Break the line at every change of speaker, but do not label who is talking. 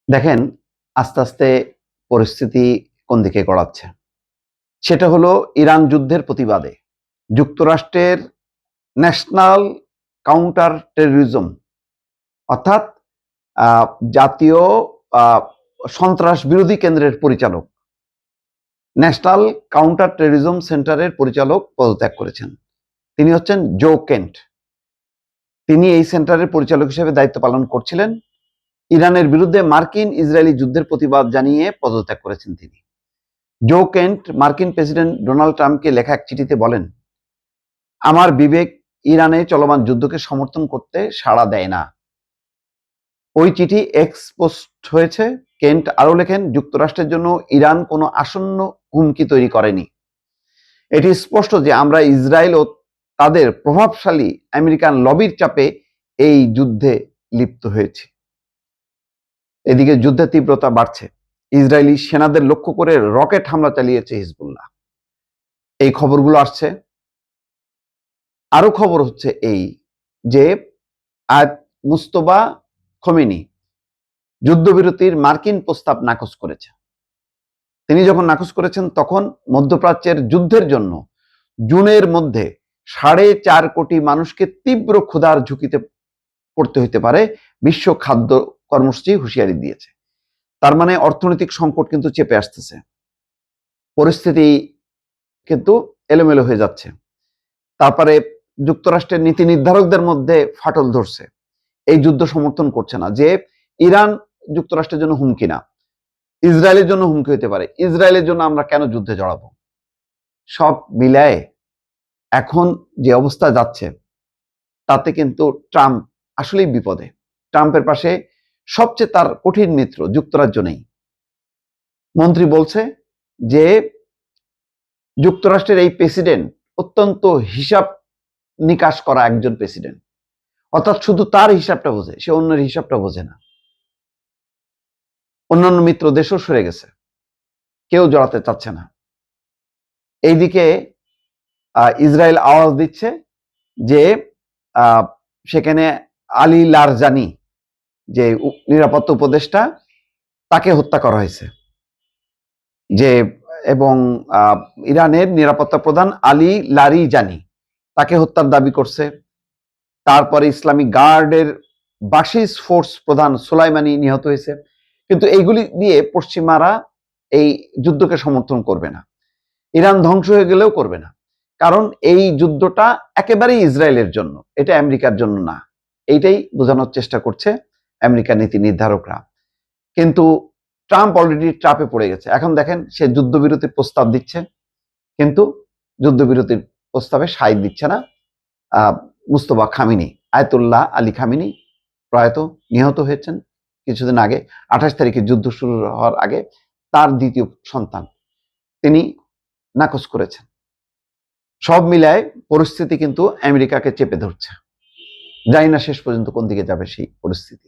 দেখেন, আস্তে আস্তে পরিস্থিতি কোন দিকে গড়াচ্ছে। সেটা হলো ইরান যুদ্ধের প্রতিবাদে যুক্তরাষ্ট্রের ন্যাশনাল কাউন্টার টেররিজম অর্থাৎ আ জাতীয় আ সন্ত্রাস বিরোধী কেন্দ্রের পরিচালক, ন্যাশনাল কাউন্টার টেররিজম সেন্টারের পরিচালক পদত্যাগ করেছেন। তিনি হচ্ছেন জো কেন্ট। তিনি এই সেন্টারের পরিচালক হিসেবে দায়িত্ব পালন করছিলেন। ইরানের বিরুদ্ধে মার্কিন ইসরায়েলি যুদ্ধের প্রতিবাদ জানিয়ে পদত্যাগ করেছেন তিনি। জো কেন্ট মার্কিন প্রেসিডেন্ট ডোনাল্ড ট্রাম্পকে লেখা এক চিঠিতে বলেন, আমার বিবেক ইরানে চলমান যুদ্ধকে সমর্থন করতে সাড়া দেয় না। ওই চিঠি এক্স পোস্ট হয়েছে। কেন্ট আরো লেখেন, যুক্তরাষ্ট্রের জন্য ইরান কোনো আসন্ন হুমকি তৈরি করেনি। এটি স্পষ্ট যে আমরা ইসরায়েল ও তাদের প্রভাবশালী আমেরিকান লবির চাপে এই যুদ্ধে লিপ্ত হয়েছি। এদিকে যুদ্ধের তীব্রতা বাড়ছে। ইসরায়েলি সেনাদের লক্ষ্য করে রকেট হামলা চালিয়েছে হিজবুল্লাহ। এই খবরগুলো আসছে। আরো খবর হচ্ছে এই যে আজ মুস্তফা খোমেনি যুদ্ধবিরতির মার্কিন প্রস্তাব নাকচ করেছে। তিনি যখন নাকচ করেছেন তখন মধ্যপ্রাচ্যের যুদ্ধের জন্য জুনের মধ্যে 4.5 কোটি মানুষকে তীব্র ক্ষুধার ঝুঁকিতে পড়তে হতে পারে বিশ্ব খাদ্য কর্মসূচি হুঁশিয়ারি দিয়েছে। তার মানে অর্থনৈতিক সংকট কিন্তু চেপে আসতেছে, পরিস্থিতি কিন্তু এলোমেলো হয়ে যাচ্ছে। তারপরে যুক্তরাষ্ট্রের নীতি নির্ধারকদের মধ্যে ফাটল ধরছে। এই যুদ্ধ সমর্থন করছে না যে ইরান যুক্তরাষ্ট্রের জন্য হুমকি না, ইসরায়েলের জন্য হুমকি হতে পারে। ইসরায়েলের জন্য আমরা কেন যুদ্ধে জড়াবো? সব মিলায়ে এখন যে অবস্থা যাচ্ছে তাতে কিন্তু ট্রাম্প আসলেই বিপদে। ট্রাম্পের পাশে সবচেয়ে তার কঠিন মিত্র যুক্তরাজ্য নেই। মন্ত্রী বলছে যে যুক্তরাষ্ট্রের এই প্রেসিডেন্ট অত্যন্ত হিসাব নিকাশ করা একজন প্রেসিডেন্ট, অর্থাৎ শুধু তার হিসাবটা বোঝে, সে অন্যের হিসাবটা বোঝে না। অন্যান্য মিত্র দেশও সরে গেছে, কেউ জড়াতে চাচ্ছে না। এইদিকে ইসরায়েল আওয়াজ দিচ্ছে যে সেখানে আলী লারজানি যে নিরাপত্তা উপদেষ্টা, তাকে হত্যা করা হয়েছে। যে এবং ইরানের নিরাপত্তা প্রধান আলী লারিজানি তাকে হত্যার দাবি করছে। তারপরে ইসলামিক গার্ডের বাসিস ফোর্স প্রধান সোলাইমানি নিহত হয়েছে। কিন্তু এইগুলি দিয়ে পশ্চিমারা এই যুদ্ধকে সমর্থন করবে না, ইরান ধ্বংস হয়ে গেলেও করবে না। কারণ এই যুদ্ধটা একেবারেই ইসরায়েলের জন্য, এটা আমেরিকার জন্য না। এইটাই বোঝানোর চেষ্টা করছে আমেরিকার নীতি নির্ধারকরা। কিন্তু ট্রাম্প অলরেডি ট্রাপে পড়ে গেছে। এখন দেখেন, সে যুদ্ধবিরতির প্রস্তাব দিচ্ছে, কিন্তু যুদ্ধবিরতির প্রস্তাবে সায় দিচ্ছে না Mustafa Khamenei. Ayatollah Ali Khamenei প্রয়াত, নিহত হয়েছেন কিছুদিন আগে, 28 তারিখে যুদ্ধ শুরু হওয়ার আগে। তার দ্বিতীয় সন্তান তিনি নাকচ করেছেন। সব মিলায় পরিস্থিতি কিন্তু আমেরিকাকে চেপে ধরছে। জানি না শেষ পর্যন্ত কোন দিকে যাবে সেই পরিস্থিতি।